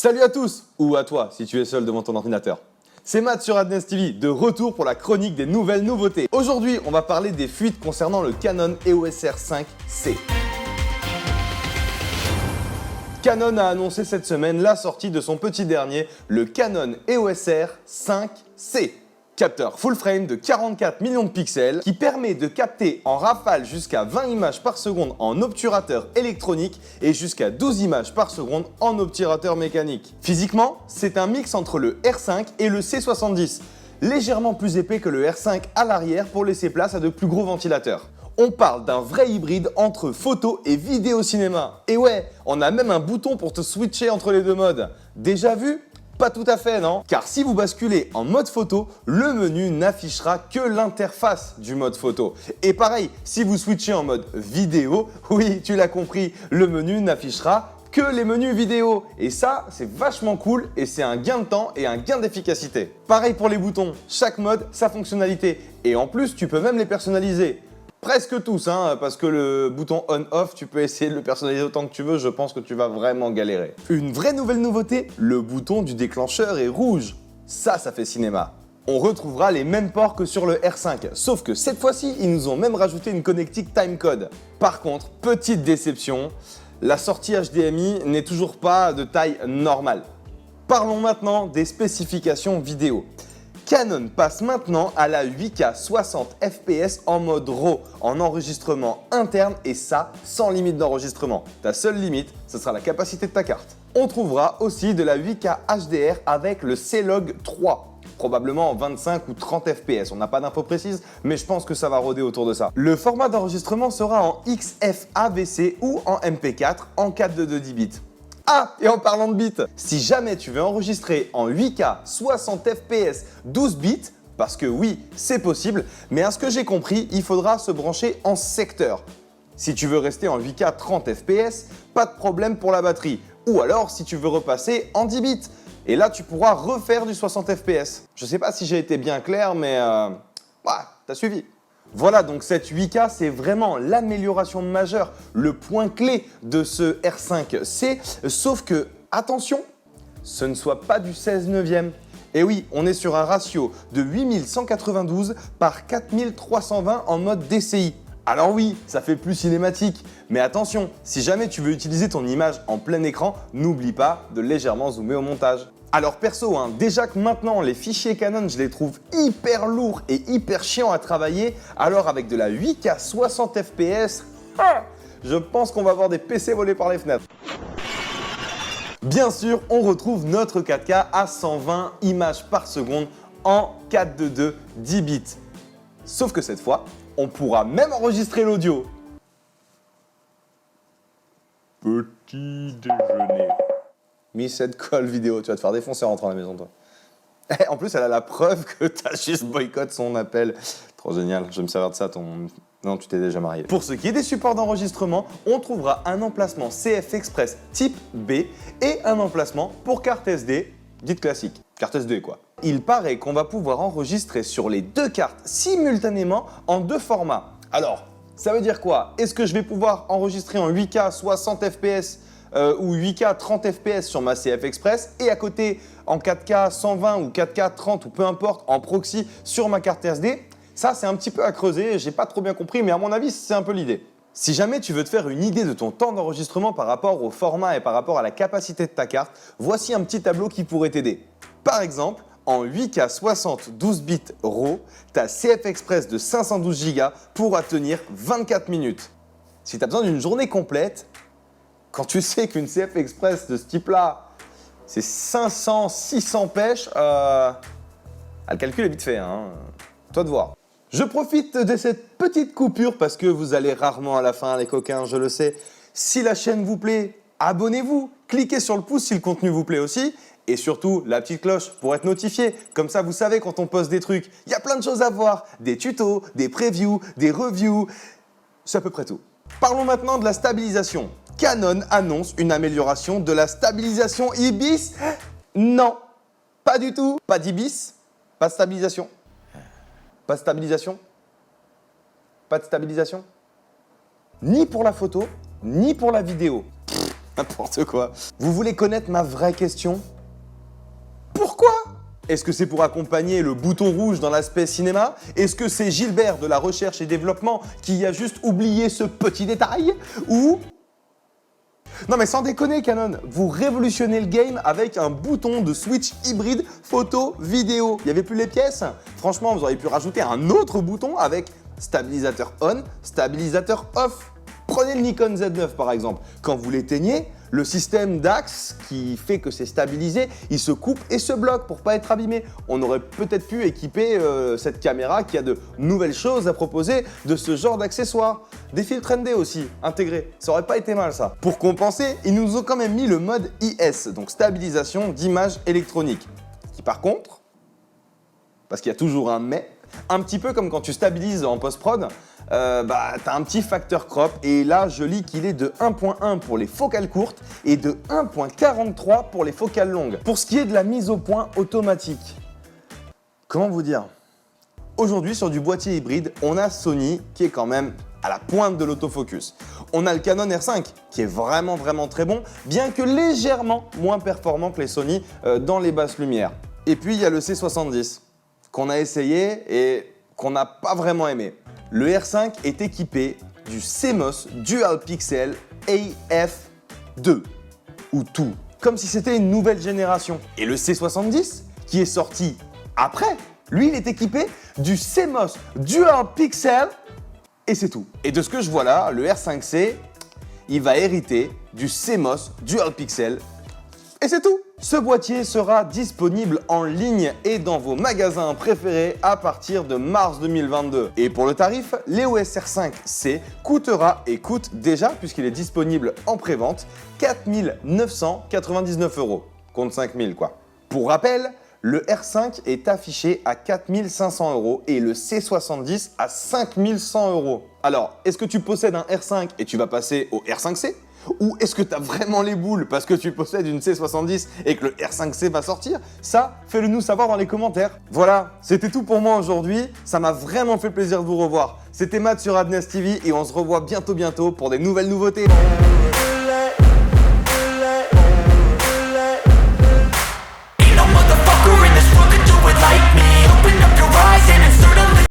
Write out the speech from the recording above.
Salut à tous, ou à toi si tu es seul devant ton ordinateur. C'est Matt sur Adness TV, de retour pour la chronique des nouvelles nouveautés. Aujourd'hui, on va parler des fuites concernant le Canon EOS R5C. Canon a annoncé cette semaine la sortie de son petit dernier, le Canon EOS R5C. Capteur full frame de 44 millions de pixels qui permet de capter en rafale jusqu'à 20 images par seconde en obturateur électronique et jusqu'à 12 images par seconde en obturateur mécanique. Physiquement, c'est un mix entre le R5 et le C70, légèrement plus épais que le R5 à l'arrière pour laisser place à de plus gros ventilateurs. On parle d'un vrai hybride entre photo et vidéo cinéma. Et ouais, on a même un bouton pour te switcher entre les deux modes. Déjà vu ? Pas tout à fait, non? Car si vous basculez en mode photo, le menu n'affichera que l'interface du mode photo. Et pareil, si vous switchez en mode vidéo, oui, tu l'as compris, le menu n'affichera que les menus vidéo. Et ça, c'est vachement cool et c'est un gain de temps et un gain d'efficacité. Pareil pour les boutons, chaque mode, sa fonctionnalité. Et en plus, tu peux même les personnaliser. Presque tous, parce que le bouton on-off, tu peux essayer de le personnaliser autant que tu veux, je pense que tu vas vraiment galérer. Une vraie nouvelle nouveauté, le bouton du déclencheur est rouge. Ça fait cinéma. On retrouvera les mêmes ports que sur le R5, sauf que cette fois-ci, ils nous ont même rajouté une connectique timecode. Par contre, petite déception, la sortie HDMI n'est toujours pas de taille normale. Parlons maintenant des spécifications vidéo. Canon passe maintenant à la 8K 60 fps en mode RAW, en enregistrement interne et ça sans limite d'enregistrement. Ta seule limite, ce sera la capacité de ta carte. On trouvera aussi de la 8K HDR avec le C-Log 3. Probablement 25 ou 30 fps, on n'a pas d'infos précises, mais je pense que ça va rôder autour de ça. Le format d'enregistrement sera en XFAVC ou en MP4 en 422 10 bits. Ah, et en parlant de bits, si jamais tu veux enregistrer en 8K 60 fps 12 bits, parce que oui, c'est possible, mais à ce que j'ai compris, il faudra se brancher en secteur. Si tu veux rester en 8K 30 fps, pas de problème pour la batterie. Ou alors si tu veux repasser en 10 bits. Et là, tu pourras refaire du 60 fps. Je sais pas si j'ai été bien clair, mais t'as suivi. Voilà, donc cette 8K, c'est vraiment l'amélioration majeure, le point clé de ce R5C, sauf que, attention, ce ne soit pas du 16 neuvième. Et oui, on est sur un ratio de 8192 par 4320 en mode DCI. Alors oui, ça fait plus cinématique, mais attention, si jamais tu veux utiliser ton image en plein écran, n'oublie pas de légèrement zoomer au montage. Alors perso, déjà que maintenant les fichiers Canon, je les trouve hyper lourds et hyper chiants à travailler, alors avec de la 8K 60 fps, je pense qu'on va avoir des PC volés par les fenêtres. Bien sûr, on retrouve notre 4K à 120 images par seconde en 422 10 bits. Sauf que cette fois, on pourra même enregistrer l'audio. Petit déjeuner. Mise call vidéo, tu vas te faire défoncer en rentrant à la maison, toi. En plus, elle a la preuve que t'as juste boycott son appel. Trop génial, je vais me servir de ça, Non, tu t'es déjà marié. Pour ce qui est des supports d'enregistrement, on trouvera un emplacement CF Express type B et un emplacement pour carte SD, dite classique. Carte SD, quoi. Il paraît qu'on va pouvoir enregistrer sur les deux cartes simultanément en deux formats. Alors, ça veut dire quoi? Est-ce que je vais pouvoir enregistrer en 8K 60 fps ou 8K 30 fps sur ma CF Express et à côté en 4K 120 ou 4K 30 ou peu importe en proxy sur ma carte SD? Ça, c'est un petit peu à creuser, j'ai pas trop bien compris, mais à mon avis, c'est un peu l'idée. Si jamais tu veux te faire une idée de ton temps d'enregistrement par rapport au format et par rapport à la capacité de ta carte, voici un petit tableau qui pourrait t'aider. Par exemple, en 8K 60 12 bits RAW, ta CF Express de 512 Go pourra tenir 24 minutes. Si tu as besoin d'une journée complète, quand tu sais qu'une CF Express de ce type-là, c'est 500, 600 pêches, le calcul est vite fait, toi de voir. Je profite de cette petite coupure parce que vous allez rarement à la fin, les coquins, je le sais. Si la chaîne vous plaît, abonnez-vous, cliquez sur le pouce si le contenu vous plaît aussi. Et surtout, la petite cloche pour être notifié. Comme ça, vous savez quand on poste des trucs. Il y a plein de choses à voir. Des tutos, des previews, des reviews. C'est à peu près tout. Parlons maintenant de la stabilisation. Canon annonce une amélioration de la stabilisation IBIS. Non, pas du tout. Pas d'IBIS, pas de stabilisation. Pas de stabilisation. Pas de stabilisation. Ni pour la photo, ni pour la vidéo. N'importe quoi. Vous voulez connaître ma vraie question? Pourquoi? Est-ce que c'est pour accompagner le bouton rouge dans l'aspect cinéma? Est-ce que c'est Gilbert de la recherche et développement qui a juste oublié ce petit détail? Ou... Non mais sans déconner Canon, vous révolutionnez le game avec un bouton de switch hybride photo-vidéo. Il n'y avait plus les pièces? Franchement, vous auriez pu rajouter un autre bouton avec stabilisateur on, stabilisateur off. Prenez le Nikon Z9 par exemple. Quand vous l'éteignez, le système d'axe qui fait que c'est stabilisé, il se coupe et se bloque pour pas être abîmé. On aurait peut-être pu équiper cette caméra qui a de nouvelles choses à proposer de ce genre d'accessoires. Des filtres ND aussi, intégrés. Ça aurait pas été mal ça. Pour compenser, ils nous ont quand même mis le mode IS, donc stabilisation d'image électronique. Qui par contre, parce qu'il y a toujours un mais, un petit peu comme quand tu stabilises en post-prod, t'as un petit facteur crop et là je lis qu'il est de 1.1 pour les focales courtes et de 1.43 pour les focales longues. Pour ce qui est de la mise au point automatique, comment vous dire? Aujourd'hui sur du boîtier hybride, on a Sony qui est quand même à la pointe de l'autofocus. On a le Canon R5 qui est vraiment très bon, bien que légèrement moins performant que les Sony dans les basses lumières. Et puis il y a le C70 qu'on a essayé et qu'on n'a pas vraiment aimé. Le R5 est équipé du CMOS Dual Pixel AF2 ou 2, comme si c'était une nouvelle génération. Et le C70, qui est sorti après, lui il est équipé du CMOS Dual Pixel et c'est tout. Et de ce que je vois là, le R5C, il va hériter du CMOS Dual Pixel et c'est tout. Ce boîtier sera disponible en ligne et dans vos magasins préférés à partir de mars 2022. Et pour le tarif, l'EOS R5C coûtera et coûte déjà, puisqu'il est disponible en prévente, 4 999 €. Compte 5 000 quoi. Pour rappel, le R5 est affiché à 4 500 € et le C70 à 5 100 €. Alors, est-ce que tu possèdes un R5 et tu vas passer au R5C? Ou est-ce que tu as vraiment les boules parce que tu possèdes une C70 et que le R5C va sortir? Ça, fais-le nous savoir dans les commentaires. Voilà, c'était tout pour moi aujourd'hui. Ça m'a vraiment fait plaisir de vous revoir. C'était Matt sur Adnes TV et on se revoit bientôt pour des nouvelles nouveautés. Ain't no motherfucker in this world could do it like